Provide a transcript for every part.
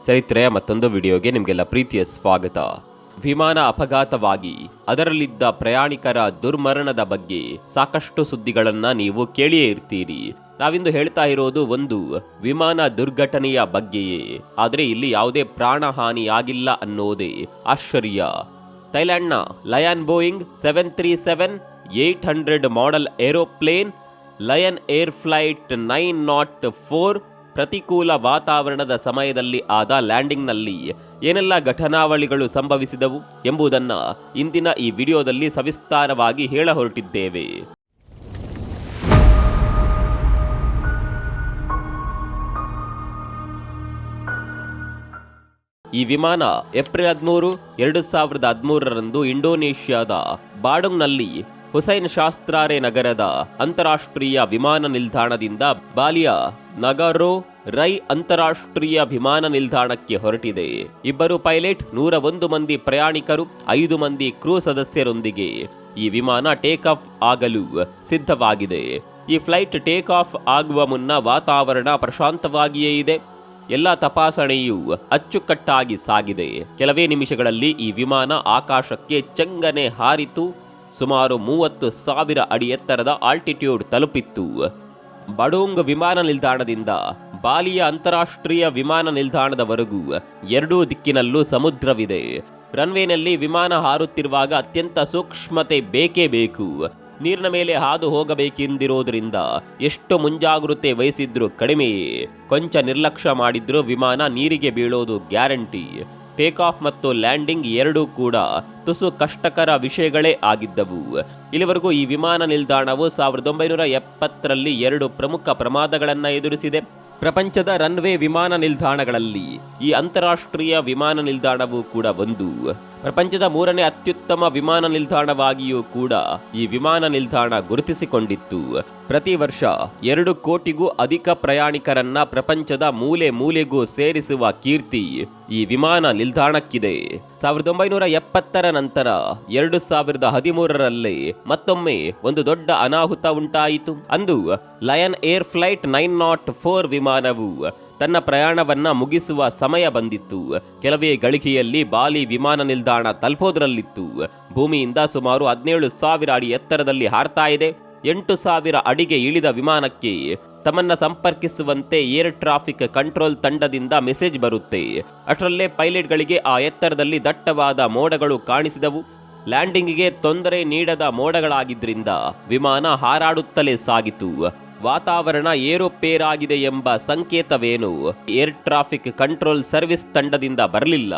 ಚರಿತ್ರೆಯ ಮತ್ತೊಂದು ವಿಡಿಯೋಗೆ ನಿಮಗೆಲ್ಲ ಪ್ರೀತಿಯ ಸ್ವಾಗತ. ವಿಮಾನ ಅಪಘಾತವಾಗಿ ಅದರಲ್ಲಿದ್ದ ಪ್ರಯಾಣಿಕರ ದುರ್ಮರಣದ ಬಗ್ಗೆ ಸಾಕಷ್ಟು ಸುದ್ದಿಗಳನ್ನು ನೀವು ಕೇಳಿಯೇ ಇರ್ತೀರಿ. ನಾವಿಂದು ಹೇಳ್ತಾ ಇರೋದು ಒಂದು ವಿಮಾನ ದುರ್ಘಟನೆಯ ಬಗ್ಗೆಯೇ. ಆದರೆ ಇಲ್ಲಿ ಯಾವುದೇ ಪ್ರಾಣಹಾನಿಯಾಗಿಲ್ಲ ಅನ್ನೋದೇ ಆಶ್ಚರ್ಯ. ಥೈಲ್ಯಾಂಡ್ನ Lion Boeing 737-800 model aeroplane Lion Air flight 904 ಪ್ರತಿಕೂಲ ವಾತಾವರಣದ ಸಮಯದಲ್ಲಿ ಆದ ಲ್ಯಾಂಡಿಂಗ್ನಲ್ಲಿ ಏನೆಲ್ಲ ಘಟನಾವಳಿಗಳು ಸಂಭವಿಸಿದವು ಎಂಬುದನ್ನು ಇಂದಿನ ಈ ವಿಡಿಯೋದಲ್ಲಿ ಸವಿಸ್ತಾರವಾಗಿ ಹೇಳ ಹೊರಟಿದ್ದೇವೆ. ಈ ವಿಮಾನ ಏಪ್ರಿಲ್ 13, 2013ರಂದು ಇಂಡೋನೇಷ್ಯಾದ ಬಾಡುಂಗ್ನಲ್ಲಿ ಹುಸೈನ್ ಶಾಸ್ತ್ರಾರೆ ನಗರದ ಅಂತಾರಾಷ್ಟ್ರೀಯ ವಿಮಾನ ನಿಲ್ದಾಣದಿಂದ ಬಾಲಿಯ ನಗರೋ ರೈ ಅಂತಾರಾಷ್ಟ್ರೀಯ ವಿಮಾನ ನಿಲ್ದಾಣಕ್ಕೆ ಹೊರಟಿದೆ. ಇಬ್ಬರು ಪೈಲಟ್, 101 ಮಂದಿ ಪ್ರಯಾಣಿಕರು, 5 ಮಂದಿ ಕ್ರೂ ಸದಸ್ಯರೊಂದಿಗೆ ಈ ವಿಮಾನ ಟೇಕ್ ಆಫ್ ಆಗಲು ಸಿದ್ಧವಾಗಿದೆ. ಈ ಫ್ಲೈಟ್ ಟೇಕ್ ಆಫ್ ಆಗುವ ಮುನ್ನ ವಾತಾವರಣ ಪ್ರಶಾಂತವಾಗಿಯೇ ಇದೆ. ಎಲ್ಲ ತಪಾಸಣೆಯು ಅಚ್ಚುಕಟ್ಟಾಗಿ ಸಾಗಿದೆ. ಕೆಲವೇ ನಿಮಿಷಗಳಲ್ಲಿ ಈ ವಿಮಾನ ಆಕಾಶಕ್ಕೆ ಚೆಂಗನೆ ಹಾರಿತು. ಸುಮಾರು 30,000 ಅಡಿ ಎತ್ತರದ ಆಲ್ಟಿಟ್ಯೂಡ್ ತಲುಪಿತ್ತು. ಬಡೋಂಗ್ ವಿಮಾನ ನಿಲ್ದಾಣದಿಂದ ಬಾಲಿಯ ಅಂತಾರಾಷ್ಟ್ರೀಯ ವಿಮಾನ ನಿಲ್ದಾಣದವರೆಗೂ ಎರಡೂ ದಿಕ್ಕಿನಲ್ಲೂ ಸಮುದ್ರವಿದೆ. ರನ್ವೇನಲ್ಲಿ ವಿಮಾನ ಹಾರುತ್ತಿರುವಾಗ ಅತ್ಯಂತ ಸೂಕ್ಷ್ಮತೆ ಬೇಕೇ ಬೇಕು. ನೀರಿನ ಮೇಲೆ ಹಾದು ಹೋಗಬೇಕೆಂದಿರೋದ್ರಿಂದ ಎಷ್ಟು ಮುಂಜಾಗ್ರತೆ ವಹಿಸಿದ್ರೂ ಕಡಿಮೆಯೇ. ಕೊಂಚ ನಿರ್ಲಕ್ಷ್ಯ ಮಾಡಿದ್ರೂ ವಿಮಾನ ನೀರಿಗೆ ಬೀಳೋದು ಗ್ಯಾರಂಟಿ. ಟೇಕ್ ಆಫ್ ಮತ್ತು ಲ್ಯಾಂಡಿಂಗ್ ಎರಡೂ ಕೂಡ ತುಸು ಕಷ್ಟಕರ ವಿಷಯಗಳೇ ಆಗಿದ್ದವು. ಇಲ್ಲಿವರೆಗೂ ಈ ವಿಮಾನ ನಿಲ್ದಾಣವು 1970ರಲ್ಲಿ 2 ಪ್ರಮುಖ ಪ್ರಮಾದಗಳನ್ನು ಎದುರಿಸಿದೆ. ಪ್ರಪಂಚದ ರನ್ವೇ ವಿಮಾನ ನಿಲ್ದಾಣಗಳಲ್ಲಿ ಈ ಅಂತಾರಾಷ್ಟ್ರೀಯ ವಿಮಾನ ನಿಲ್ದಾಣವೂ ಕೂಡ ಒಂದು. ಪ್ರಪಂಚದ 3ನೇ ಅತ್ಯುತ್ತಮ ವಿಮಾನ ನಿಲ್ದಾಣವಾಗಿಯೂ ಕೂಡ ಈ ವಿಮಾನ ನಿಲ್ದಾಣ ಗುರುತಿಸಿಕೊಂಡಿತ್ತು. ಪ್ರತಿ ವರ್ಷ 2 ಕೋಟಿಗೂ ಅಧಿಕ ಪ್ರಯಾಣಿಕರನ್ನ ಪ್ರಪಂಚದ ಮೂಲೆ ಮೂಲೆಗೂ ಸೇರಿಸುವ ಕೀರ್ತಿ ಈ ವಿಮಾನ ನಿಲ್ದಾಣಕ್ಕಿದೆ. 1970ರ ನಂತರ 2013ರಲ್ಲೇ ಮತ್ತೊಮ್ಮೆ ಒಂದು ದೊಡ್ಡ ಅನಾಹುತ ಉಂಟಾಯಿತು. ಅಂದು ಲಯನ್ ಏರ್ ಫ್ಲೈಟ್ 904 ವಿಮಾನವು ತನ್ನ ಪ್ರಯಾಣವನ್ನ ಮುಗಿಸುವ ಸಮಯ ಬಂದಿತ್ತು. ಕೆಲವೇ ಗಳಿಗೆಯಲ್ಲಿ ಬಾಲಿ ವಿಮಾನ ನಿಲ್ದಾಣ ತಲುಪೋದ್ರಲ್ಲಿತ್ತು. ಭೂಮಿಯಿಂದ ಸುಮಾರು 17,000 ಅಡಿ ಎತ್ತರದಲ್ಲಿ ಹಾರ್ತಾ ಇದೆ. 8,000 ಅಡಿಗೆ ಇಳಿದ ವಿಮಾನಕ್ಕೆ ತಮ್ಮನ್ನ ಸಂಪರ್ಕಿಸುವಂತೆ ಏರ್ ಟ್ರಾಫಿಕ್ ಕಂಟ್ರೋಲ್ ತಂಡದಿಂದ ಮೆಸೇಜ್ ಬರುತ್ತೆ. ಅಷ್ಟರಲ್ಲೇ ಪೈಲಟ್ಗಳಿಗೆ ಆ ಎತ್ತರದಲ್ಲಿ ದಟ್ಟವಾದ ಮೋಡಗಳು ಕಾಣಿಸಿದವು. ಲ್ಯಾಂಡಿಂಗಿಗೆ ತೊಂದರೆ ನೀಡದ ಮೋಡಗಳಾಗಿದ್ರಿಂದ ವಿಮಾನ ಹಾರಾಡುತ್ತಲೇ ಸಾಗಿತು. ವಾತಾವರಣ ಏರುಪೇರಾಗಿದೆ ಎಂಬ ಸಂಕೇತವೇನು ಏರ್ ಟ್ರಾಫಿಕ್ ಕಂಟ್ರೋಲ್ ಸರ್ವಿಸ್ ತಂಡದಿಂದ ಬರಲಿಲ್ಲ.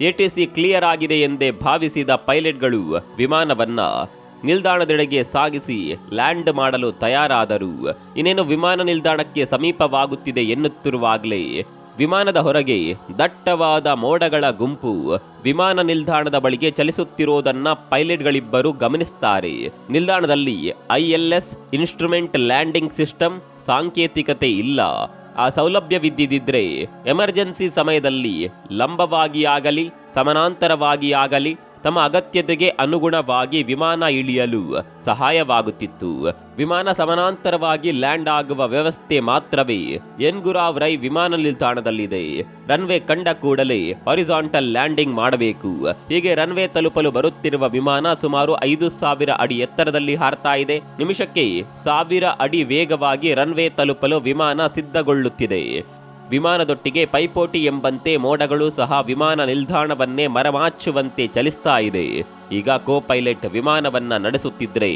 ಎಟಿಸಿ ಕ್ಲಿಯರ್ ಆಗಿದೆ ಎಂದೇ ಭಾವಿಸಿದ ಪೈಲಟ್ಗಳು ವಿಮಾನವನ್ನ ನಿಲ್ದಾಣದೆಡೆಗೆ ಸಾಗಿಸಿ ಲ್ಯಾಂಡ್ ಮಾಡಲು ತಯಾರಾದರು. ಇನ್ನೇನು ವಿಮಾನ ನಿಲ್ದಾಣಕ್ಕೆ ಸಮೀಪವಾಗುತ್ತಿದೆ ಎನ್ನುತ್ತಿರುವಾಗಲೇ ವಿಮಾನದ ಹೊರಗೆ ದಟ್ಟವಾದ ಮೋಡಗಳ ಗುಂಪು ವಿಮಾನ ನಿಲ್ದಾಣದ ಬಳಿಗೆ ಚಲಿಸುತ್ತಿರೋದನ್ನ ಪೈಲಟ್ಗಳಿಬ್ಬರು ಗಮನಿಸುತ್ತಾರೆ. ನಿಲ್ದಾಣದಲ್ಲಿ ILS ಇನ್ಸ್ಟ್ರುಮೆಂಟ್ ಲ್ಯಾಂಡಿಂಗ್ ಸಿಸ್ಟಮ್ ಸಾಂಕೇತಿಕತೆ ಇಲ್ಲ. ಆ ಸೌಲಭ್ಯವಿದ್ದಿದ್ರೆ ಎಮರ್ಜೆನ್ಸಿ ಸಮಯದಲ್ಲಿ ಲಂಬವಾಗಿ ಆಗಲಿ ಸಮಾನಾಂತರವಾಗಿ ಆಗಲಿ ತಮ್ಮ ಅಗತ್ಯತೆಗೆ ಅನುಗುಣವಾಗಿ ವಿಮಾನ ಇಳಿಯಲು ಸಹಾಯವಾಗುತ್ತಿತ್ತು. ವಿಮಾನ ಸಮಾನಾಂತರವಾಗಿ ಲ್ಯಾಂಡ್ ಆಗುವ ವ್ಯವಸ್ಥೆ ಮಾತ್ರವೇ ಎನ್ಗುರಾವ್ ರೈ ವಿಮಾನ ನಿಲ್ದಾಣದಲ್ಲಿದೆ. ರನ್ವೇ ಕಂಡ ಕೂಡಲೇ ಹಾರಿಜಾಂಟಲ್ ಲ್ಯಾಂಡಿಂಗ್ ಮಾಡಬೇಕು. ಹೀಗೆ ರನ್ವೇ ತಲುಪಲು ಬರುತ್ತಿರುವ ವಿಮಾನ ಸುಮಾರು 5,000 ಅಡಿ ಎತ್ತರದಲ್ಲಿ ಹಾರ್ತಾ ಇದೆ. ನಿಮಿಷಕ್ಕೆ 1000 ಅಡಿ ವೇಗವಾಗಿ ರನ್ವೇ ತಲುಪಲು ವಿಮಾನ ಸಿದ್ಧಗೊಳ್ಳುತ್ತಿದೆ. ವಿಮಾನದೊಟ್ಟಿಗೆ ಪೈಪೋಟಿ ಎಂಬಂತೆ ಮೋಡಗಳು ಸಹ ವಿಮಾನ ನಿಲ್ದಾಣವನ್ನೇ ಮರಮಾಚುವಂತೆ ಚಲಿಸ್ತಾ ಇದೆ. ಈಗ ಕೋ ಪೈಲಟ್ ವಿಮಾನವನ್ನ ನಡೆಸುತ್ತಿದ್ರೆ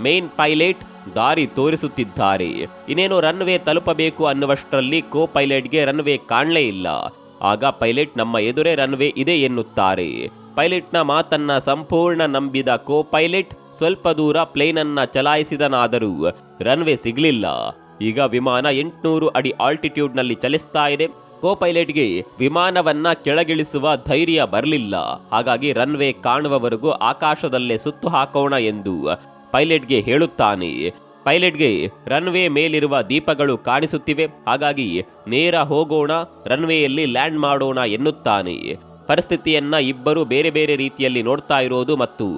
ಮೇನ್ ಪೈಲಟ್ ದಾರಿ ತೋರಿಸುತ್ತಿದ್ದಾರೆ. ಇನ್ನೇನು ರನ್ವೇ ತಲುಪಬೇಕು ಅನ್ನುವಷ್ಟರಲ್ಲಿ ಕೋ ಪೈಲಟ್ಗೆ ರನ್ವೇ ಕಾಣಲೇ ಇಲ್ಲ. ಆಗ ಪೈಲಟ್ ನಮ್ಮ ಎದುರೇ ರನ್ವೇ ಇದೆ ಎನ್ನುತ್ತಾರೆ. ಪೈಲಟ್ನ ಮಾತನ್ನ ಸಂಪೂರ್ಣ ನಂಬಿದ ಕೋ ಪೈಲಟ್ ಸ್ವಲ್ಪ ದೂರ ಪ್ಲೇನನ್ನ ಚಲಾಯಿಸಿದನಾದರೂ ರನ್ವೇ ಸಿಗಲಿಲ್ಲ. ಈಗ ವಿಮಾನ 800 ಅಡಿ ಆಲ್ಟಿಟ್ಯೂಡ್ನಲ್ಲಿ ಚಲಿಸ್ತಾ ಇದೆ. ಕೋ ಪೈಲಟ್ಗೆ ವಿಮಾನವನ್ನ ಕೆಳಗಿಳಿಸುವ ಧೈರ್ಯ ಬರಲಿಲ್ಲ. ಹಾಗಾಗಿ ರನ್ವೇ ಕಾಣುವವರೆಗೂ ಆಕಾಶದಲ್ಲೇ ಸುತ್ತು ಹಾಕೋಣ ಎಂದು ಪೈಲಟ್ಗೆ ಹೇಳುತ್ತಾನೆ. ಪೈಲಟ್ಗೆ ರನ್ವೇ ಮೇಲಿರುವ ದೀಪಗಳು ಕಾಣಿಸುತ್ತಿವೆ. ಹಾಗಾಗಿ ನೇರ ಹೋಗೋಣ, ರನ್ವೇಯಲ್ಲಿ ಲ್ಯಾಂಡ್ ಮಾಡೋಣ ಎನ್ನುತ್ತಾನೆ. ಪರಿಸ್ಥಿತಿಯನ್ನ ಇಬ್ಬರು ಬೇರೆ ಬೇರೆ ರೀತಿಯಲ್ಲಿ ನೋಡ್ತಾ ಇರೋದು ಮತ್ತು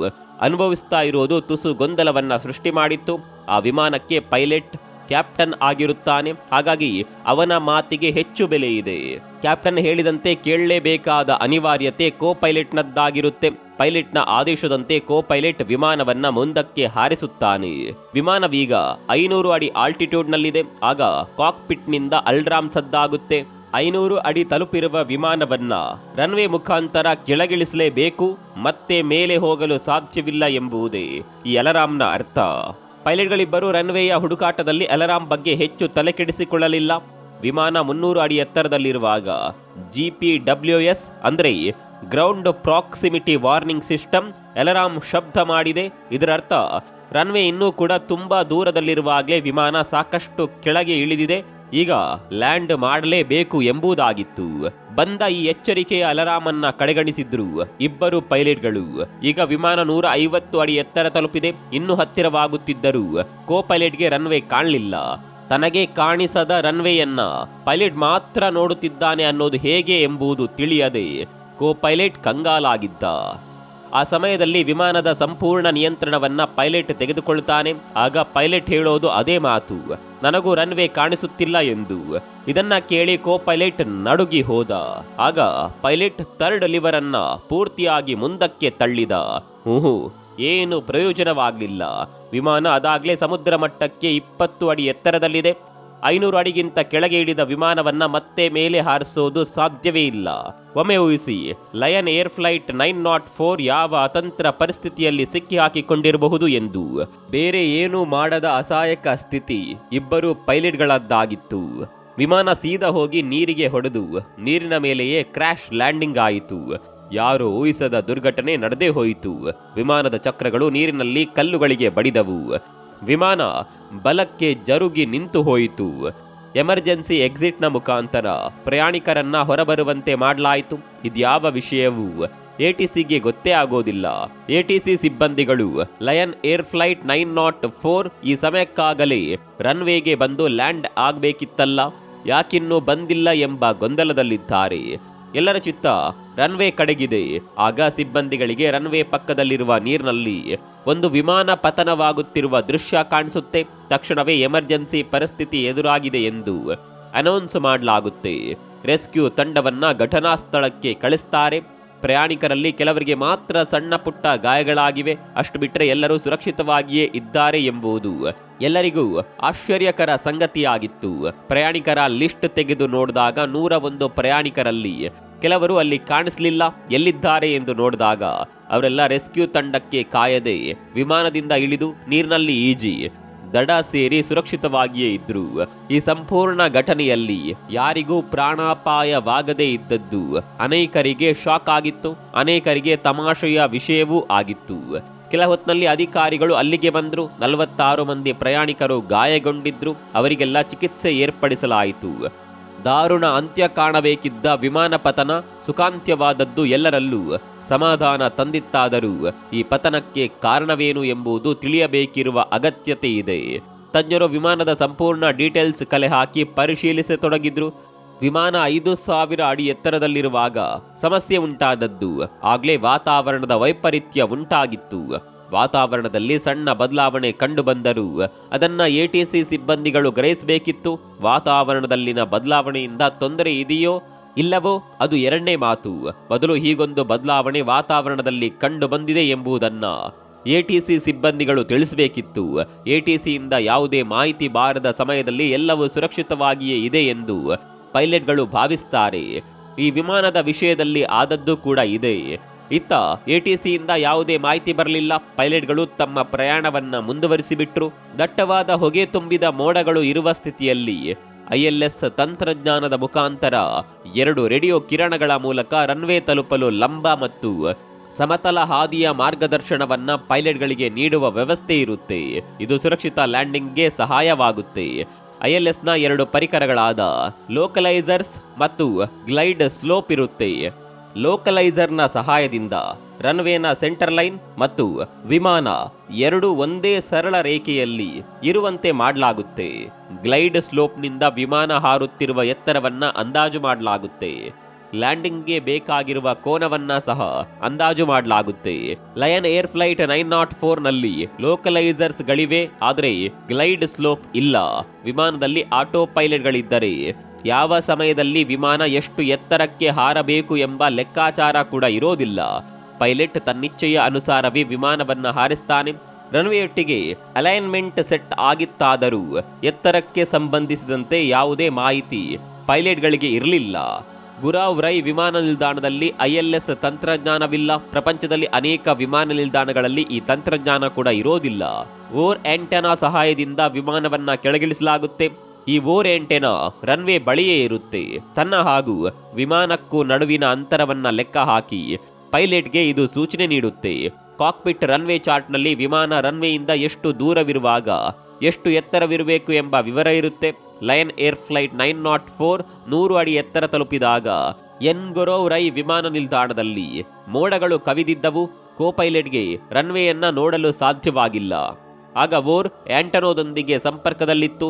ಅನುಭವಿಸ್ತಾ ಇರೋದು ತುಸು ಗೊಂದಲವನ್ನ ಸೃಷ್ಟಿ ಮಾಡಿತ್ತು. ಆ ವಿಮಾನಕ್ಕೆ ಪೈಲಟ್ ಕ್ಯಾಪ್ಟನ್ ಆಗಿರುತ್ತಾನೆ. ಹಾಗಾಗಿ ಅವನ ಮಾತಿಗೆ ಹೆಚ್ಚು ಬೆಲೆ ಇದೆ. ಕ್ಯಾಪ್ಟನ್ ಹೇಳಿದಂತೆ ಕೇಳಲೇಬೇಕಾದ ಅನಿವಾರ್ಯತೆ ಕೋ ಪೈಲಟ್ನದ್ದಾಗಿರುತ್ತೆ. ಪೈಲಟ್ನ ಆದೇಶದಂತೆ ಕೋ ಪೈಲಟ್ ವಿಮಾನವನ್ನ ಮುಂದಕ್ಕೆ ಹಾರಿಸುತ್ತಾನೆ. ವಿಮಾನವೀಗ 500 ಅಡಿ ಆಲ್ಟಿಟ್ಯೂಡ್ನಲ್ಲಿದೆ. ಆಗ ಕಾಕ್ಪಿಟ್ನಿಂದ ಅಲ್ರಾಮ್ ಸದ್ದಾಗುತ್ತೆ. 500 ಅಡಿ ತಲುಪಿರುವ ವಿಮಾನವನ್ನ ರನ್ವೇ ಮುಖಾಂತರ ಕೆಳಗಿಳಿಸಲೇಬೇಕು, ಮತ್ತೆ ಮೇಲೆ ಹೋಗಲು ಸಾಧ್ಯವಿಲ್ಲ ಎಂಬುದೇ ಈ ಅಲಾರಾಂನ ಅರ್ಥ. ಪೈಲಟ್ಗಳಿಬ್ಬರು ರನ್ವೇಯ ಹುಡುಕಾಟದಲ್ಲಿ ಅಲಾರಾಂ ಬಗ್ಗೆ ಹೆಚ್ಚು ತಲೆಕೆಡಿಸಿಕೊಳ್ಳಲಿಲ್ಲ. ವಿಮಾನ 300 ಅಡಿ ಎತ್ತರದಲ್ಲಿರುವಾಗ GPWS ಅಂದ್ರೆ ground proximity warning system alarm ಶಬ್ದ ಮಾಡಿದೆ. ಇದರರ್ಥ ರನ್ವೇ ಇನ್ನೂ ಕೂಡ ತುಂಬಾ ದೂರದಲ್ಲಿರುವಾಗಲೇ ವಿಮಾನ ಸಾಕಷ್ಟು ಕೆಳಗೆ ಇಳಿದಿದೆ, ಈಗ ಲ್ಯಾಂಡ್ ಮಾಡಲೇಬೇಕು ಎಂಬುದಾಗಿತ್ತು. ಬಂದ ಈ ಎಚ್ಚರಿಕೆಯ ಅಲಾರಾಂ ಅನ್ನ ಕಡೆಗಣಿಸಿದ್ರು ಇಬ್ಬರು ಪೈಲಟ್ಗಳು. ಈಗ ವಿಮಾನ 150 ಅಡಿ ಎತ್ತರ ತಲುಪಿದೆ. ಇನ್ನೂ ಹತ್ತಿರವಾಗುತ್ತಿದ್ದರೂ ಕೋ ಪೈಲಟ್ಗೆ ರನ್ವೇ ಕಾಣಲಿಲ್ಲ. ತನಗೆ ಕಾಣಿಸದ ರನ್ವೇಯನ್ನ ಪೈಲಟ್ ಮಾತ್ರ ನೋಡುತ್ತಿದ್ದಾನೆ ಅನ್ನೋದು ಹೇಗೆ ಎಂಬುದು ತಿಳಿಯದೆ ಕೋ ಪೈಲಟ್ ಕಂಗಾಲಾಗಿದ್ದ. ಆ ಸಮಯದಲ್ಲಿ ವಿಮಾನದ ಸಂಪೂರ್ಣ ನಿಯಂತ್ರಣವನ್ನ ಪೈಲಟ್ ತೆಗೆದುಕೊಳ್ತಾನೆ. ಆಗ ಪೈಲಟ್ ಹೇಳೋದು ಅದೇ ಮಾತು, ನನಗೂ ರನ್ವೇ ಕಾಣಿಸುತ್ತಿಲ್ಲ ಎಂದು. ಇದನ್ನ ಕೇಳಿ ಕೋ ಪೈಲಟ್ ನಡುಗಿ ಹೋದ. ಆಗ ಪೈಲಟ್ ಥರ್ಡ್ ಲಿವರ್ ಅನ್ನ ಪೂರ್ತಿಯಾಗಿ ಮುಂದಕ್ಕೆ ತಳ್ಳಿದ. ಏನು ಪ್ರಯೋಜನವಾಗಲಿಲ್ಲ. ವಿಮಾನ ಅದಾಗಲೇ ಸಮುದ್ರ ಮಟ್ಟಕ್ಕೆ 20 ಅಡಿ ಎತ್ತರದಲ್ಲಿದೆ. 500 ಅಡಿಗಿಂತ ಕೆಳಗೆ ಇಳಿದ ವಿಮಾನವನ್ನ ಮತ್ತೆ ಮೇಲೆ ಹಾರಿಸೋದು ಸಾಧ್ಯವೇ ಇಲ್ಲ. ಒಮ್ಮೆ ಊಹಿಸಿ, ಲಯನ್ ಏರ್ ಫ್ಲೈಟ್ 904 ಯಾವ ಅತಂತ್ರ ಪರಿಸ್ಥಿತಿಯಲ್ಲಿ ಸಿಕ್ಕಿ ಹಾಕಿಕೊಂಡಿರಬಹುದು ಎಂದು. ಬೇರೆ ಏನೂ ಮಾಡದ ಅಸಹಾಯಕ ಸ್ಥಿತಿ ಇಬ್ಬರು ಪೈಲಟ್ಗಳದ್ದಾಗಿತ್ತು. ವಿಮಾನ ಸೀದಾ ಹೋಗಿ ನೀರಿಗೆ ಹೊಡೆದು ನೀರಿನ ಮೇಲೆಯೇ ಕ್ರ್ಯಾಶ್ ಲ್ಯಾಂಡಿಂಗ್ ಆಯಿತು. ಯಾರೋ ಊಹಿಸದ ದುರ್ಘಟನೆ ನಡೆದೇ ಹೋಯಿತು. ವಿಮಾನದ ಚಕ್ರಗಳು ನೀರಿನಲ್ಲಿ ಕಲ್ಲುಗಳಿಗೆ ಬಡಿದವು. ವಿಮಾನ ಬಲಕ್ಕೆ ಜರುಗಿ ನಿಂತು ಹೋಯಿತು. ಎಮರ್ಜೆನ್ಸಿ ಎಕ್ಸಿಟ್ನ ಮುಖಾಂತರ ಪ್ರಯಾಣಿಕರನ್ನ ಹೊರಬರುವಂತೆ ಮಾಡಲಾಯಿತು. ಇದ್ಯಾವ ವಿಷಯವೂ ATCಗೆ ಗೊತ್ತೇ ಆಗೋದಿಲ್ಲ. ATC ಸಿಬ್ಬಂದಿಗಳು ಲಯನ್ ಏರ್ ಫ್ಲೈಟ್ 904 ಈ ಸಮಯಕ್ಕಾಗಲೇ ರನ್ವೇಗೆ ಬಂದು ಲ್ಯಾಂಡ್ ಆಗಬೇಕಿತ್ತಲ್ಲ, ಯಾಕಿನ್ನೂ ಬಂದಿಲ್ಲ ಎಂಬ ಗೊಂದಲದಲ್ಲಿದ್ದಾರೆ. ಎಲ್ಲರ ಚಿತ್ತ ರನ್ವೇ ಕಡೆಗಿದೆ. ಆಗ ಸಿಬ್ಬಂದಿಗಳಿಗೆ ರನ್ವೇ ಪಕ್ಕದಲ್ಲಿರುವ ನೀರಿನಲ್ಲಿ ಒಂದು ವಿಮಾನ ಪತನವಾಗುತ್ತಿರುವ ದೃಶ್ಯ ಕಾಣಿಸುತ್ತೆ. ತಕ್ಷಣವೇ ಎಮರ್ಜೆನ್ಸಿ ಪರಿಸ್ಥಿತಿ ಎದುರಾಗಿದೆ ಎಂದು ಅನೌನ್ಸ್ ಮಾಡಲಾಗುತ್ತೆ. ರೆಸ್ಕ್ಯೂ ತಂಡವನ್ನ ಘಟನಾ ಸ್ಥಳಕ್ಕೆ ಕಳಿಸ್ತಾರೆ. ಪ್ರಯಾಣಿಕರಲ್ಲಿ ಕೆಲವರಿಗೆ ಮಾತ್ರ ಸಣ್ಣ ಪುಟ್ಟ ಗಾಯಗಳಾಗಿವೆ, ಅಷ್ಟು ಬಿಟ್ಟರೆ ಎಲ್ಲರೂ ಸುರಕ್ಷಿತವಾಗಿಯೇ ಇದ್ದಾರೆ ಎಂಬುದು ಎಲ್ಲರಿಗೂ ಆಶ್ಚರ್ಯಕರ ಸಂಗತಿಯಾಗಿತ್ತು. ಪ್ರಯಾಣಿಕರ ಲಿಸ್ಟ್ ತೆಗೆದು ನೋಡಿದಾಗ 101 ಪ್ರಯಾಣಿಕರಲ್ಲಿ ಕೆಲವರು ಅಲ್ಲಿ ಕಾಣಿಸಲಿಲ್ಲ. ಎಲ್ಲಿದ್ದಾರೆ ಎಂದು ನೋಡಿದಾಗ ಅವರೆಲ್ಲ ರೆಸ್ಕ್ಯೂ ತಂಡಕ್ಕೆ ಕಾಯದೆ ವಿಮಾನದಿಂದ ಇಳಿದು ನೀರಿನಲ್ಲಿ ಈಜಿ ದಡ ಸೇರಿ ಸುರಕ್ಷಿತವಾಗಿಯೇ ಇದ್ರು. ಈ ಸಂಪೂರ್ಣ ಘಟನೆಯಲ್ಲಿ ಯಾರಿಗೂ ಪ್ರಾಣಾಪಾಯವಾಗದೇ ಇದ್ದದ್ದು ಅನೇಕರಿಗೆ ಶಾಕ್ ಆಗಿತ್ತು, ಅನೇಕರಿಗೆ ತಮಾಷೆಯ ವಿಷಯವೂ ಆಗಿತ್ತು. ಕೆಲ ಹೊತ್ತಿನಲ್ಲಿ ಅಧಿಕಾರಿಗಳು ಅಲ್ಲಿಗೆ ಬಂದ್ರು. 46 ಮಂದಿ ಪ್ರಯಾಣಿಕರು ಗಾಯಗೊಂಡಿದ್ರು. ಅವರಿಗೆಲ್ಲ ಚಿಕಿತ್ಸೆ ಏರ್ಪಡಿಸಲಾಯಿತು. ದಾರುಣ ಅಂತ್ಯ ಕಾಣಬೇಕಿದ್ದ ವಿಮಾನ ಪತನ ಸುಖಾಂತ್ಯವಾದದ್ದು ಎಲ್ಲರಲ್ಲೂ ಸಮಾಧಾನ ತಂದಿತ್ತಾದರೂ ಈ ಪತನಕ್ಕೆ ಕಾರಣವೇನು ಎಂಬುದು ತಿಳಿಯಬೇಕಿರುವ ಅಗತ್ಯತೆ ಇದೆ. ತಜ್ಞರು ವಿಮಾನದ ಸಂಪೂರ್ಣ ಡೀಟೇಲ್ಸ್ ಕಲೆ ಹಾಕಿ ಪರಿಶೀಲಿಸತೊಡಗಿದ್ರು. ವಿಮಾನ 5000 ಅಡಿ ಎತ್ತರದಲ್ಲಿರುವಾಗ ಸಮಸ್ಯೆ ಉಂಟಾದದ್ದು ಆಗ್ಲೇ ವಾತಾವರಣದ ವೈಪರೀತ್ಯ ಉಂಟಾಗಿತ್ತು. ವಾತಾವರಣದಲ್ಲಿ ಸಣ್ಣ ಬದಲಾವಣೆ ಕಂಡು ಬಂದರೂ ಅದನ್ನ ATC ಸಿಬ್ಬಂದಿಗಳು ಗ್ರಹಿಸಬೇಕಿತ್ತು. ವಾತಾವರಣದಲ್ಲಿನ ಬದಲಾವಣೆಯಿಂದ ತೊಂದರೆ ಇದೆಯೋ ಇಲ್ಲವೋ ಅದು ಎರಡನೇ ಮಾತು. ಮೊದಲು ಹೀಗೊಂದು ಬದಲಾವಣೆ ವಾತಾವರಣದಲ್ಲಿ ಕಂಡು ಬಂದಿದೆ ಎಂಬುದನ್ನ ATC ಸಿಬ್ಬಂದಿಗಳು ತಿಳಿಸಬೇಕಿತ್ತು. ATCಯಿಂದ ಯಾವುದೇ ಮಾಹಿತಿ ಬಾರದ ಸಮಯದಲ್ಲಿ ಎಲ್ಲವೂ ಸುರಕ್ಷಿತವಾಗಿಯೇ ಇದೆ ಎಂದು ಪೈಲಟ್ಗಳು ಭಾವಿಸ್ತಾರೆ. ಈ ವಿಮಾನದ ವಿಷಯದಲ್ಲಿ ಆದದ್ದು ಕೂಡ ಇದೆ. ಇತ್ತ ATCಯಿಂದ ಯಾವುದೇ ಮಾಹಿತಿ ಬರಲಿಲ್ಲ. ಪೈಲಟ್ಗಳು ತಮ್ಮ ಪ್ರಯಾಣವನ್ನ ಮುಂದುವರಿಸಿಬಿಟ್ರು. ದಟ್ಟವಾದ ಹೊಗೆ ತುಂಬಿದ ಮೋಡಗಳು ಇರುವ ಸ್ಥಿತಿಯಲ್ಲಿ ILS ತಂತ್ರಜ್ಞಾನದ ಮುಖಾಂತರ 2 ರೇಡಿಯೋ ಕಿರಣಗಳ ಮೂಲಕ ರನ್ವೇ ತಲುಪಲು ಲಂಬ ಮತ್ತು ಸಮತಲ ಹಾದಿಯ ಮಾರ್ಗದರ್ಶನವನ್ನ ಪೈಲಟ್ಗಳಿಗೆ ನೀಡುವ ವ್ಯವಸ್ಥೆ ಇರುತ್ತೆ. ಇದು ಸುರಕ್ಷಿತ ಲ್ಯಾಂಡಿಂಗ್ಗೆ ಸಹಾಯವಾಗುತ್ತೆ. ILSನ 2 ಪರಿಕರಗಳಾದ ಲೋಕಲೈಸರ್ಸ್ ಮತ್ತು ಗ್ಲೈಡ್ ಸ್ಲೋಪ್ ಇರುತ್ತೆ. ಲೋಕಲೈಸರ್ನ ಸಹಾಯದಿಂದ ರನ್ವೇನ ಸೆಂಟರ್ ಲೈನ್ ಮತ್ತು ವಿಮಾನ ಎರಡು ಒಂದೇ ಸರಳ ರೇಖೆಯಲ್ಲಿ ಇರುವಂತೆ ಮಾಡಲಾಗುತ್ತೆ. ಗ್ಲೈಡ್ ಸ್ಲೋಪ್ನಿಂದ ವಿಮಾನ ಹಾರುತ್ತಿರುವ ಎತ್ತರವನ್ನ ಅಂದಾಜು ಮಾಡಲಾಗುತ್ತೆ. ಲ್ಯಾಂಡಿಂಗ್ಗೆ ಬೇಕಾಗಿರುವ ಕೋನವನ್ನ ಸಹ ಅಂದಾಜು ಮಾಡಲಾಗುತ್ತೆ. ಲಯನ್ ಏರ್ ಫ್ಲೈಟ್ 904 ನಲ್ಲಿ ಲೋಕಲೈಸರ್ಸ್ ಗಳಿವೆ, ಆದರೆ ಗ್ಲೈಡ್ ಸ್ಲೋಪ್ ಇಲ್ಲ. ವಿಮಾನದಲ್ಲಿ ಆಟೋ ಪೈಲಟ್ಗಳಿದ್ದರೆ ಯಾವ ಸಮಯದಲ್ಲಿ ವಿಮಾನ ಎಷ್ಟು ಎತ್ತರಕ್ಕೆ ಹಾರಬೇಕು ಎಂಬ ಲೆಕ್ಕಾಚಾರ ಕೂಡ ಇರೋದಿಲ್ಲ. ಪೈಲಟ್ ತನ್ನಿಚ್ಛೆಯ ಅನುಸಾರವೇ ವಿಮಾನವನ್ನ ಹಾರಿಸ್ತಾನೆ. ರನ್ವೇಯೊಟ್ಟಿಗೆ ಅಲೈನ್ಮೆಂಟ್ ಸೆಟ್ ಆಗಿತ್ತಾದರೂ ಎತ್ತರಕ್ಕೆ ಸಂಬಂಧಿಸಿದಂತೆ ಯಾವುದೇ ಮಾಹಿತಿ ಪೈಲಟ್ಗಳಿಗೆ ಇರಲಿಲ್ಲ. ಗುರಾವ್ ರೈ ವಿಮಾನ ನಿಲ್ದಾಣದಲ್ಲಿ ILS ತಂತ್ರಜ್ಞಾನವಿಲ್ಲ. ಪ್ರಪಂಚದಲ್ಲಿ ಅನೇಕ ವಿಮಾನ ನಿಲ್ದಾಣಗಳಲ್ಲಿ ಈ ತಂತ್ರಜ್ಞಾನ ಕೂಡ ಇರೋದಿಲ್ಲ. ಓರ್ ಆಂಟೆನಾ ಸಹಾಯದಿಂದ ವಿಮಾನವನ್ನ ಕೆಳಗಿಳಿಸಲಾಗುತ್ತೆ. ಈ ಓರ್ ಆಂಟೆನಾ ರನ್ವೇ ಬಳಿಯೇ ಇರುತ್ತೆ. ತನ್ನ ಹಾಗೂ ವಿಮಾನಕ್ಕೂ ನಡುವಿನ ಅಂತರವನ್ನ ಲೆಕ್ಕ ಹಾಕಿ ಪೈಲಟ್ಗೆ ಇದು ಸೂಚನೆ ನೀಡುತ್ತೆ. ಕಾಕ್ಪಿಟ್ ರನ್ವೇ ಚಾರ್ಟ್ನಲ್ಲಿ ವಿಮಾನ ರನ್ವೇಯಿಂದ ಎಷ್ಟು ದೂರವಿರುವಾಗ ಎಷ್ಟು ಎತ್ತರವಿರಬೇಕು ಎಂಬ ವಿವರ ಇರುತ್ತೆ. ಲಯನ್ ಏರ್ ಫ್ಲೈಟ್ 904 100 ಅಡಿ ಎತ್ತರ ತಲುಪಿದಾಗ ಎನ್ಗೊರೋವ್ ರೈ ವಿಮಾನ ನಿಲ್ದಾಣದಲ್ಲಿ ಮೋಡಗಳು ಕವಿದಿದ್ದವು. ಕೋಪೈಲಟ್ಗೆ ರನ್ವೇಯನ್ನ ನೋಡಲು ಸಾಧ್ಯವಾಗಿಲ್ಲ. ಆಗ ಓರ್ ಆಂಟನೋದೊಂದಿಗೆ ಸಂಪರ್ಕದಲ್ಲಿತ್ತು.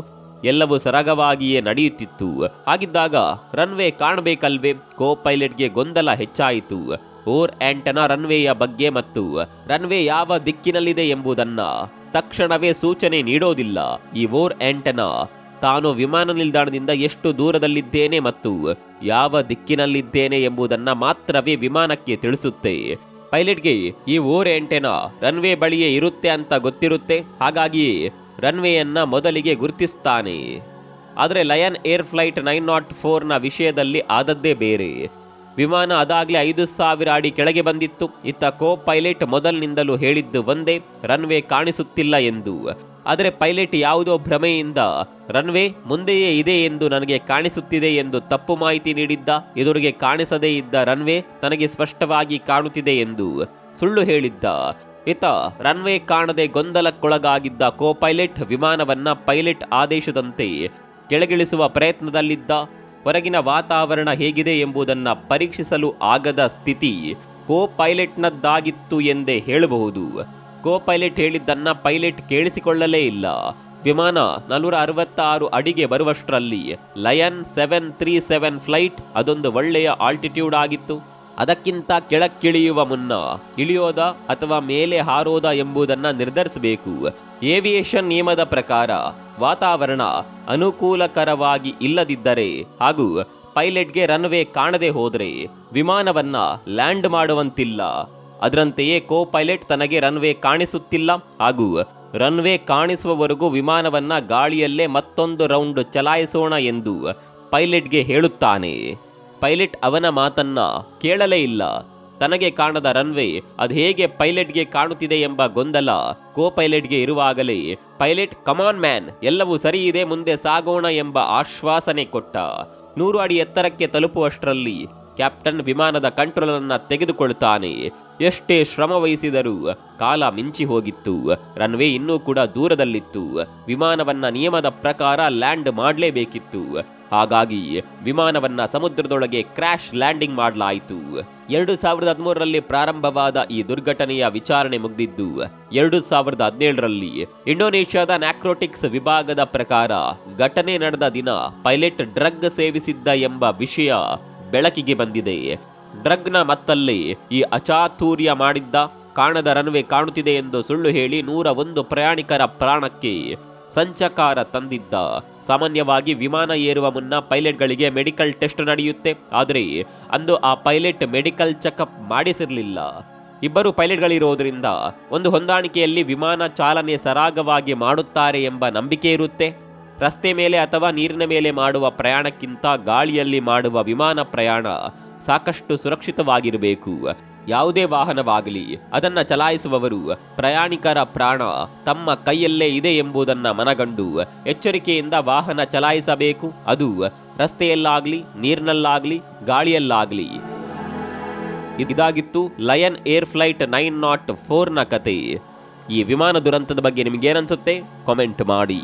ಎಲ್ಲವೂ ಸರಾಗವಾಗಿಯೇ ನಡೆಯುತ್ತಿತ್ತು. ಹಾಗಿದ್ದಾಗ ರನ್ವೇ ಕಾಣಬೇಕಲ್ವೇ? ಕೋಪೈಲಟ್ಗೆ ಗೊಂದಲ ಹೆಚ್ಚಾಯಿತು. ಓರ್ ಆಂಟನಾ ರನ್ವೇಯ ಬಗ್ಗೆ ಮತ್ತು ರನ್ವೇ ಯಾವ ದಿಕ್ಕಿನಲ್ಲಿದೆ ಎಂಬುದನ್ನ ತಕ್ಷಣವೇ ಸೂಚನೆ ನೀಡೋದಿಲ್ಲ. ಈ ಓರ್ ಆಂಟನಾ ತಾನು ವಿಮಾನ ನಿಲ್ದಾಣದಿಂದ ಎಷ್ಟು ದೂರದಲ್ಲಿದ್ದೇನೆ ಮತ್ತು ಯಾವ ದಿಕ್ಕಿನಲ್ಲಿದ್ದೇನೆ ಎಂಬುದನ್ನ ಮಾತ್ರವೇ ವಿಮಾನಕ್ಕೆ ತಿಳಿಸುತ್ತೆ. ಪೈಲಟ್ಗೆ ಈ ಓರ್ ಆಂಟೆನಾ ರನ್ವೇ ಬಳಿಯೇ ಇರುತ್ತೆ ಅಂತ ಗೊತ್ತಿರುತ್ತೆ. ಹಾಗಾಗಿಯೇ ರನ್ವೇಯನ್ನ ಮೊದಲಿಗೆ ಗುರುತಿಸುತ್ತಾನೆ. ಆದರೆ ಲಯನ್ ಏರ್ ಫ್ಲೈಟ್ 904ನ ವಿಷಯದಲ್ಲಿ ಆದದ್ದೇ ಬೇರೆ. ವಿಮಾನ ಅದಾಗಲೇ 5000 ಅಡಿ ಕೆಳಗೆ ಬಂದಿತ್ತು. ಇತ್ತ ಕೋ ಪೈಲಟ್ ಮೊದಲಿನಿಂದಲೂ ಹೇಳಿದ್ದು ಒಂದೇ, ರನ್ವೇ ಕಾಣಿಸುತ್ತಿಲ್ಲ ಎಂದು. ಆದರೆ ಪೈಲಟ್ ಯಾವುದೋ ಭ್ರಮೆಯಿಂದ ರನ್ವೇ ಮುಂದೆಯೇ ಇದೆ ಎಂದು ನನಗೆ ಕಾಣಿಸುತ್ತಿದೆ ಎಂದು ತಪ್ಪು ಮಾಹಿತಿ ನೀಡಿದ್ದ. ಎದುರಿಗೆ ಕಾಣಿಸದೇ ಇದ್ದ ರನ್ವೇ ತನಗೆ ಸ್ಪಷ್ಟವಾಗಿ ಕಾಣುತ್ತಿದೆ ಎಂದು ಸುಳ್ಳು ಹೇಳಿದ್ದ. ಇತ್ತ ರನ್ವೇ ಕಾಣದೆ ಗೊಂದಲಕ್ಕೊಳಗಾಗಿದ್ದ ಕೋ ಪೈಲಟ್ ವಿಮಾನವನ್ನ ಪೈಲಟ್ ಆದೇಶದಂತೆ ಕೆಳಗಿಳಿಸುವ ಪ್ರಯತ್ನದಲ್ಲಿದ್ದ. ಹೊರಗಿನ ವಾತಾವರಣ ಹೇಗಿದೆ ಎಂಬುದನ್ನು ಪರೀಕ್ಷಿಸಲು ಆಗದ ಸ್ಥಿತಿ ಕೋ ಪೈಲಟ್ನದ್ದಾಗಿತ್ತು ಎಂದೇ ಹೇಳಬಹುದು. ಕೋ ಪೈಲಟ್ ಹೇಳಿದ್ದನ್ನ ಪೈಲಟ್ ಕೇಳಿಸಿಕೊಳ್ಳಲೇ ಇಲ್ಲ. ವಿಮಾನ 466 ಅಡಿಗೆ ಬರುವಷ್ಟರಲ್ಲಿ ಲಯನ್ 737 ಫ್ಲೈಟ್ ಅದೊಂದು ಒಳ್ಳೆಯ ಆಲ್ಟಿಟ್ಯೂಡ್ ಆಗಿತ್ತು. ಅದಕ್ಕಿಂತ ಕೆಳಕ್ಕಿಳಿಯುವ ಮುನ್ನ ಇಳಿಯೋದ ಅಥವಾ ಮೇಲೆ ಹಾರೋದ ಎಂಬುದನ್ನು ನಿರ್ಧರಿಸಬೇಕು. ಏವಿಯೇಷನ್ ನಿಯಮದ ಪ್ರಕಾರ ವಾತಾವರಣ ಅನುಕೂಲಕರವಾಗಿ ಇಲ್ಲದಿದ್ದರೆ ಹಾಗೂ ಪೈಲಟ್ಗೆ ರನ್ವೇ ಕಾಣದೆ ಹೋದರೆ ವಿಮಾನವನ್ನ ಲ್ಯಾಂಡ್ ಮಾಡುವಂತಿಲ್ಲ. ಅದರಂತೆಯೇ ಕೋ ಪೈಲಟ್ ತನಗೆ ರನ್ವೇ ಕಾಣಿಸುತ್ತಿಲ್ಲ ಹಾಗೂ ರನ್ವೇ ಕಾಣಿಸುವವರೆಗೂ ವಿಮಾನವನ್ನ ಗಾಳಿಯಲ್ಲೇ ಮತ್ತೊಂದು ರೌಂಡ್ ಚಲಾಯಿಸೋಣ ಎಂದು ಪೈಲಟ್ಗೆ ಹೇಳುತ್ತಾನೆ. ಪೈಲಟ್ ಅವನ ಮಾತನ್ನ ಕೇಳಲೇ ಇಲ್ಲ. ತನಗೆ ಕಾಣದ ರನ್ವೇ ಅದು ಹೇಗೆ ಪೈಲಟ್ಗೆ ಕಾಣುತ್ತಿದೆ ಎಂಬ ಗೊಂದಲ ಕೋ ಪೈಲಟ್ಗೆ ಇರುವಾಗಲೇ ಪೈಲಟ್ ಕಮಾನ್ ಮ್ಯಾನ್, ಎಲ್ಲವೂ ಸರಿ ಇದೆ, ಮುಂದೆ ಸಾಗೋಣ ಎಂಬ ಆಶ್ವಾಸನೆ ಕೊಟ್ಟ. 100 ಅಡಿ ಎತ್ತರಕ್ಕೆ ತಲುಪುವಷ್ಟರಲ್ಲಿ ಕ್ಯಾಪ್ಟನ್ ವಿಮಾನದ ಕಂಟ್ರೋಲ್ ಅನ್ನ ತೆಗೆದುಕೊಳ್ತಾನೆ. ಎಷ್ಟೇ ಶ್ರಮ ವಹಿಸಿದರೂ ಕಾಲ ಮಿಂಚಿ ಹೋಗಿತ್ತು. ರನ್ವೇ ಇನ್ನೂ ಕೂಡ ದೂರದಲ್ಲಿತ್ತು. ವಿಮಾನವನ್ನ ನಿಯಮದ ಪ್ರಕಾರ ಲ್ಯಾಂಡ್ ಮಾಡಲೇಬೇಕಿತ್ತು. ಹಾಗಾಗಿ ವಿಮಾನವನ್ನ ಸಮುದ್ರದೊಳಗೆ ಕ್ರ್ಯಾಶ್ ಲ್ಯಾಂಡಿಂಗ್ ಮಾಡಲಾಯಿತು. 2013ರಲ್ಲಿ ಪ್ರಾರಂಭವಾದ ಈ ದುರ್ಘಟನೆಯ ವಿಚಾರಣೆ ಮುಗಿದಿದ್ದು 2017ರಲ್ಲಿ ಇಂಡೋನೇಷ್ಯಾದ ನ್ಯಾಕ್ರೋಟಿಕ್ಸ್ ವಿಭಾಗದ ಪ್ರಕಾರ ಘಟನೆ ನಡೆದ ದಿನ ಪೈಲಟ್ ಡ್ರಗ್ ಸೇವಿಸಿದ್ದ ಎಂಬ ವಿಷಯ ಬೆಳಕಿಗೆ ಬಂದಿದೆ. ಡ್ರಗ್ನ ಮತ್ತಲ್ಲೇ ಈ ಅಚಾತುರ್ಯ ಮಾಡಿದ್ದ. ಕಾಣದ ರನ್ವೇ ಕಾಣುತ್ತಿದೆ ಎಂದು ಸುಳ್ಳು ಹೇಳಿ 101 ಪ್ರಯಾಣಿಕರ ಪ್ರಾಣಕ್ಕೆ ಸಂಚಕಾರ ತಂದಿದ್ದ. ಸಾಮಾನ್ಯವಾಗಿ ವಿಮಾನ ಏರುವ ಮುನ್ನ ಪೈಲಟ್ಗಳಿಗೆ ಮೆಡಿಕಲ್ ಟೆಸ್ಟ್ ನಡೆಯುತ್ತೆ. ಆದರೆ ಅಂದು ಆ ಪೈಲಟ್ ಮೆಡಿಕಲ್ ಚೆಕಪ್ ಮಾಡಿಸಿರಲಿಲ್ಲ. ಇಬ್ಬರು ಪೈಲಟ್ಗಳಿರೋದ್ರಿಂದ ಒಂದು ಹೊಂದಾಣಿಕೆಯಲ್ಲಿ ವಿಮಾನ ಚಾಲನೆ ಸರಾಗವಾಗಿ ಮಾಡುತ್ತಾರೆ ಎಂಬ ನಂಬಿಕೆ ಇರುತ್ತೆ. ರಸ್ತೆ ಮೇಲೆ ಅಥವಾ ನೀರಿನ ಮೇಲೆ ಮಾಡುವ ಪ್ರಯಾಣಕ್ಕಿಂತ ಗಾಳಿಯಲ್ಲಿ ಮಾಡುವ ವಿಮಾನ ಪ್ರಯಾಣ ಸಾಕಷ್ಟು ಸುರಕ್ಷಿತವಾಗಿರಬೇಕು. ಯಾವುದೇ ವಾಹನವಾಗಲಿ ಅದನ್ನು ಚಲಾಯಿಸುವವರು ಪ್ರಯಾಣಿಕರ ಪ್ರಾಣ ತಮ್ಮ ಕೈಯಲ್ಲೇ ಇದೆ ಎಂಬುದನ್ನು ಮನಗಂಡು ಎಚ್ಚರಿಕೆಯಿಂದ ವಾಹನ ಚಲಾಯಿಸಬೇಕು. ಅದು ರಸ್ತೆಯಲ್ಲಾಗಲಿ, ನೀರಿನಲ್ಲಾಗಲಿ, ಗಾಳಿಯಲ್ಲಾಗಲಿ. ಇದಾಗಿತ್ತು ಲಯನ್ ಏರ್ ಫ್ಲೈಟ್ 904ನ ಕತೆ. ಈ ವಿಮಾನ ದುರಂತದ ಬಗ್ಗೆ ನಿಮಗೇನನ್ಸುತ್ತೆ? ಕಾಮೆಂಟ್ ಮಾಡಿ.